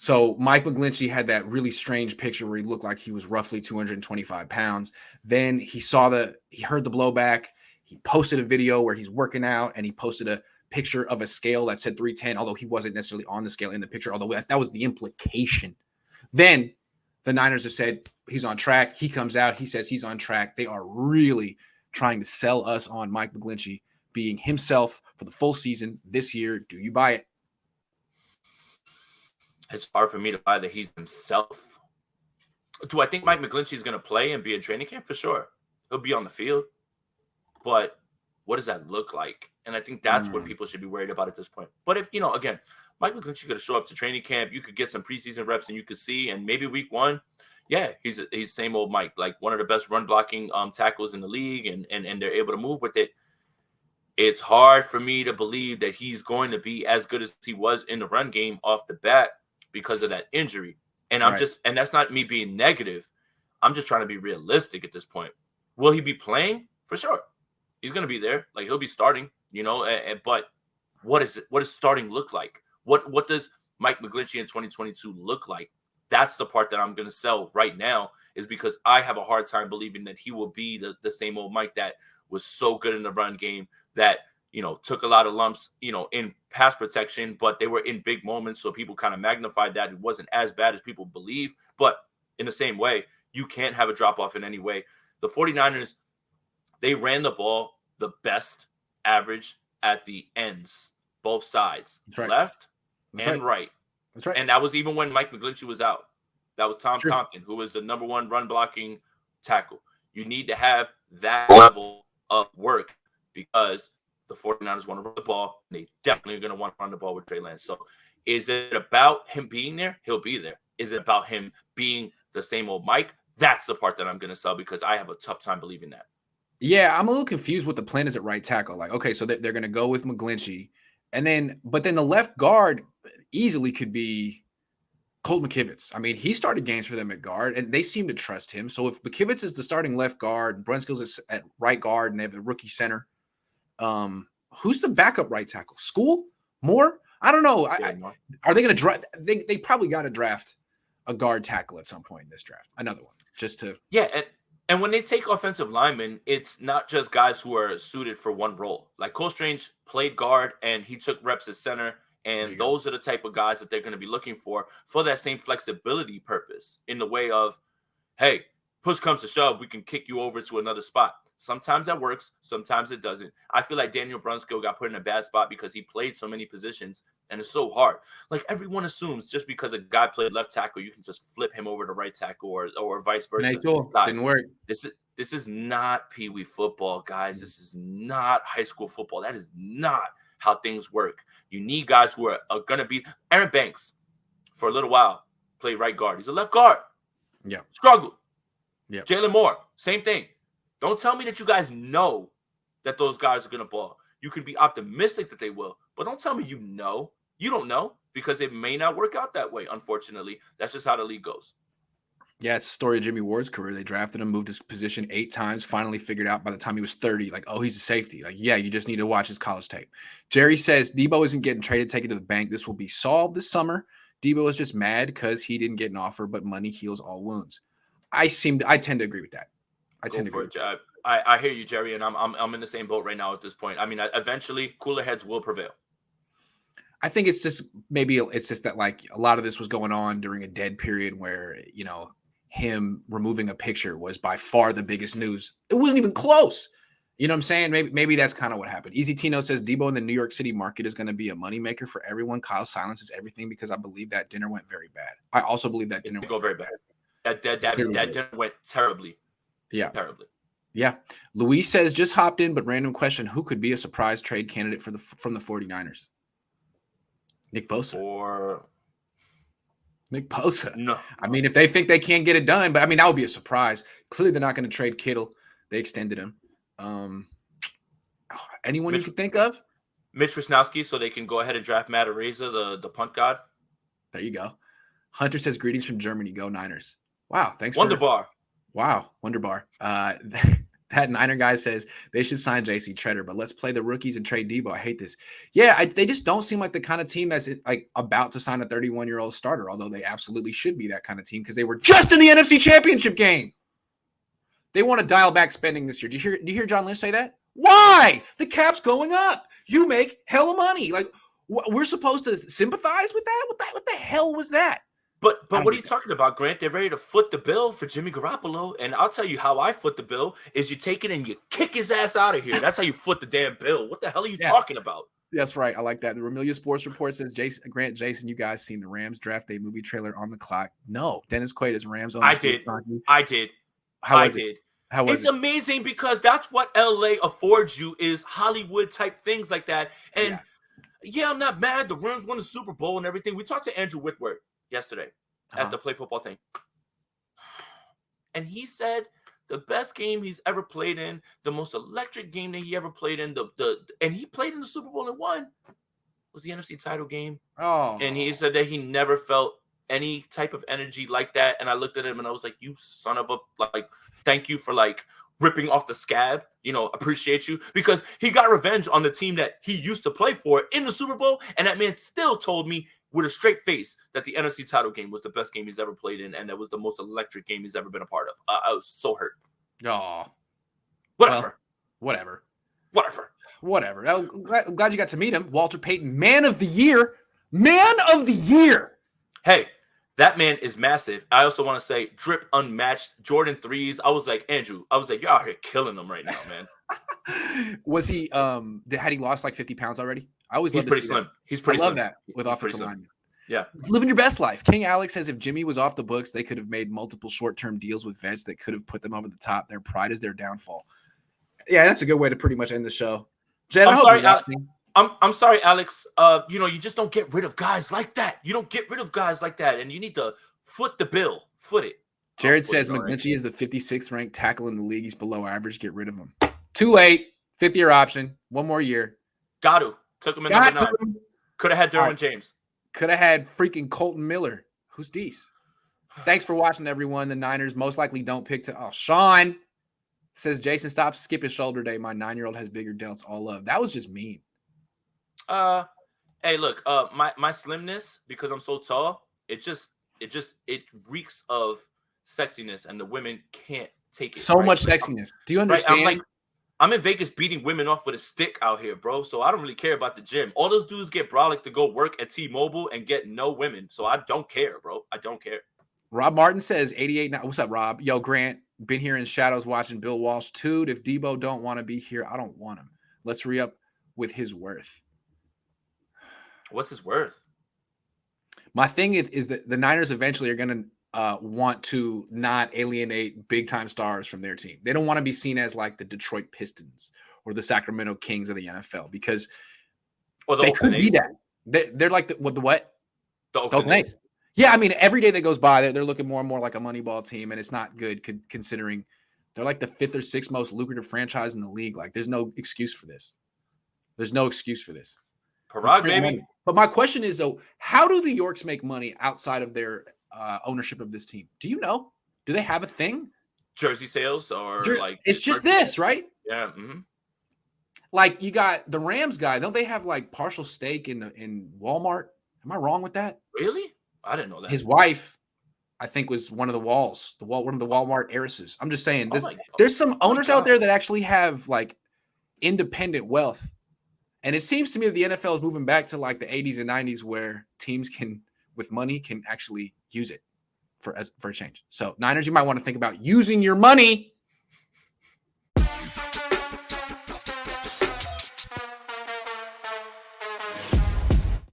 So Mike McGlinchey had that really strange picture where he looked like he was roughly 225 pounds. Then he heard the blowback. He posted a video where he's working out, and he posted a picture of a scale that said 310, although he wasn't necessarily on the scale in the picture, although that was the implication. Then the Niners have said he's on track. He comes out. He says he's on track. They are really trying to sell us on Mike McGlinchey being himself for the full season this year. Do you buy it? It's hard for me to buy that he's himself. Do I think Mike McGlinchey is going to play and be in training camp? For sure. He'll be on the field. But what does that look like? And I think that's what people should be worried about at this point. But if, again, Mike McGlinchey could show up to training camp, you could get some preseason reps and you could see, and maybe week one, yeah, he's same old Mike, like one of the best run blocking tackles in the league, and they're able to move with it. It's hard for me to believe that he's going to be as good as he was in the run game off the bat because of that injury. And and that's not me being negative. I'm just trying to be realistic at this point. Will he be playing? For sure. He's going to be there. Like, he'll be starting, but what does starting look like? What does Mike McGlinchey in 2022 look like? That's the part that I'm going to sell right now, is because I have a hard time believing that he will be the same old Mike that was so good in the run game, that, took a lot of lumps, in pass protection, but they were in big moments. So people kind of magnified that. It wasn't as bad as people believe. But in the same way, you can't have a drop off in any way. The 49ers, they ran the ball the best average at the ends, both sides, left and right. That's right. And that was even when Mike McGlinchey was out. That was Tom Compton, who was the number one run blocking tackle. You need to have that level of work because the 49ers want to run the ball, and they definitely are going to want to run the ball with Trey Lance. So is it about him being there? He'll be there. Is it about him being the same old Mike? That's the part that I'm going to sell, because I have a tough time believing that. Yeah, I'm a little confused what the plan is at right tackle. Like, okay, so they're going to go with McGlinchey, but then the left guard easily could be Colt McKivitz. I mean, he started games for them at guard, and they seem to trust him. So if McKivitz is the starting left guard, and Brunskill's is at right guard, and they have the rookie center, who's the backup right tackle? School? Moore? I don't know. Are they going to draft? They probably got to draft a guard tackle at some point in this draft. Another one, just to And when they take offensive linemen, it's not just guys who are suited for one role. Like Cole Strange played guard and he took reps at center. And those are the type of guys that they're going to be looking for that same flexibility purpose, in the way of, hey, push comes to shove, we can kick you over to another spot. Sometimes that works. Sometimes it doesn't. I feel like Daniel Brunskill got put in a bad spot because he played so many positions, and it's so hard. Like, everyone assumes just because a guy played left tackle, you can just flip him over to right tackle or vice versa. Guys, didn't work. This is not Pee Wee football, guys. This is not high school football. That is not how things work. You need guys who are going to be. Aaron Banks, for a little while, played right guard. He's a left guard. Yeah. Struggled. Yeah. Jalen Moore, same thing. Don't tell me that you guys know that those guys are going to ball. You can be optimistic that they will, but don't tell me you know. You don't know, because it may not work out that way, unfortunately. That's just how the league goes. Yeah, it's the story of Jimmy Ward's career. They drafted him, moved his position 8 times, finally figured out by the time he was 30, like, oh, he's a safety. Like, yeah, you just need to watch his college tape. Jerry says Debo isn't getting traded, take it to the bank. This will be solved this summer. Debo is just mad because he didn't get an offer, but money heals all wounds. I tend to agree with that. I hear you, Jerry, and I'm in the same boat right now at this point. I mean, eventually, cooler heads will prevail. I think it's just that, like, a lot of this was going on during a dead period where, him removing a picture was by far the biggest news. It wasn't even close. You know what I'm saying? Maybe that's kind of what happened. Easy Tino says Debo in the New York City market is going to be a moneymaker for everyone. Kyle silences everything because I believe that dinner went very bad. I also believe that dinner went very bad. That dinner went terribly. Yeah. Terribly. Yeah. Luis says just hopped in, but random question. Who could be a surprise trade candidate from the 49ers? Nick Bosa. Or Nick Bosa. No. I mean, if they think they can't get it done, but I mean, that would be a surprise. Clearly, they're not going to trade Kittle. They extended him. Anyone you could think of? Mitch Wisnowski, so they can go ahead and draft Matt Araiza, the punt god. There you go. Hunter says greetings from Germany. Go Niners. Wow. Thanks. Wonderbar. Wow. Wonderbar. That Niner guy says they should sign J.C. Treader, but let's play the rookies and trade Debo. I hate this. Yeah, they just don't seem like the kind of team that's like about to sign a 31-year-old starter, although they absolutely should be that kind of team because they were just in the NFC Championship game. They want to dial back spending this year. Do you hear John Lynch say that? Why? The cap's going up. You make hella money. Like we're supposed to sympathize with that? What the hell was that? But what are you talking about, Grant? They're ready to foot the bill for Jimmy Garoppolo. And I'll tell you how I foot the bill is you take it and you kick his ass out of here. That's how you foot the damn bill. What the hell are you talking about? That's right. I like that. The Remilia Sports Report says, Grant, Jason, you guys seen the Rams draft day movie trailer on the clock? No. Dennis Quaid is Rams owner. I did. How was it? It's amazing because that's what LA affords you is Hollywood type things like that. And yeah, I'm not mad. The Rams won the Super Bowl and everything. We talked to Andrew Whitworth yesterday at the Play Football thing. And he said the best game he's ever played in, the most electric game that he ever played in, and he played in the Super Bowl and won, was the NFC title game. Oh. And he said that he never felt any type of energy like that. And I looked at him and I was like, you son of a, like, thank you for like ripping off the scab, appreciate you, because he got revenge on the team that he used to play for in the Super Bowl. And that man still told me with a straight face that the NFC title game was the best game he's ever played in. And that was the most electric game he's ever been a part of. I was so hurt. Oh, whatever. Whatever. I'm glad you got to meet him. Walter Payton, man of the year. Hey, that man is massive. I also want to say drip unmatched Jordan 3s. I was like, Andrew, you're out here killing them right now, man. Was he, had he lost like 50 pounds already? I always love to see slim. That. He's pretty slim. I love that with offensive linemen. Yeah. Living your best life. King Alex says if Jimmy was off the books, they could have made multiple short-term deals with vets that could have put them over the top. Their pride is their downfall. Yeah, that's a good way to pretty much end the show. Jen, I'm sorry, Alex. I'm sorry, Alex. You just don't get rid of guys like that. You don't get rid of guys like that, and you need to foot the bill. Foot it. Jared says McGlinchey is the 56th ranked tackle in the league. He's below average. Get rid of him. Too late. 5th-year option. One more year. Got to. Took him in number 9. Could have had Derwin James. Could have had freaking Colton Miller. Who's Deese? Thanks for watching, everyone. The Niners most likely don't pick to. Oh, Sean says Jason, stop skipping shoulder day. My 9-year-old has bigger delts. All love. That was just mean. Hey, look. My slimness, because I'm so tall, it reeks of sexiness, and the women can't take it. So much sexiness. Do you understand? I'm in Vegas beating women off with a stick out here, bro. So I don't really care about the gym. All those dudes get brolic to go work at T-Mobile and get no women. So I don't care, bro. I don't care. Rob Martin says 88. What's up, Rob? Yo, Grant, been here in shadows watching Bill Walsh too. If Debo don't want to be here, I don't want him. Let's re-up with his worth. What's his worth? My thing is that the Niners eventually are going to want to not alienate big-time stars from their team. They don't want to be seen as like the Detroit Pistons or the Sacramento Kings of the NFL because they could be that. They're like the what? The Oakland A's. Yeah, I mean, every day that goes by, they're looking more and more like a Moneyball team, and it's not good considering they're like the 5th or 6th most lucrative franchise in the league. Like, there's no excuse for this. Parade, baby. But my question is, though, how do the Yorks make money outside of their ownership of this team? Do you know? Do they have a thing? Jersey sales or like it's just this, right? Yeah. Mm-hmm. Like you got the Rams guy. Don't they have like partial stake in Walmart? Am I wrong with that? Really? I didn't know that. His wife, I think, was one of the one of the Walmart heiresses. I'm just saying, there's some owners out there that actually have like independent wealth. And it seems to me that the NFL is moving back to like the 80s and 90s where teams with money can actually use it for a change. So Niners, you might want to think about using your money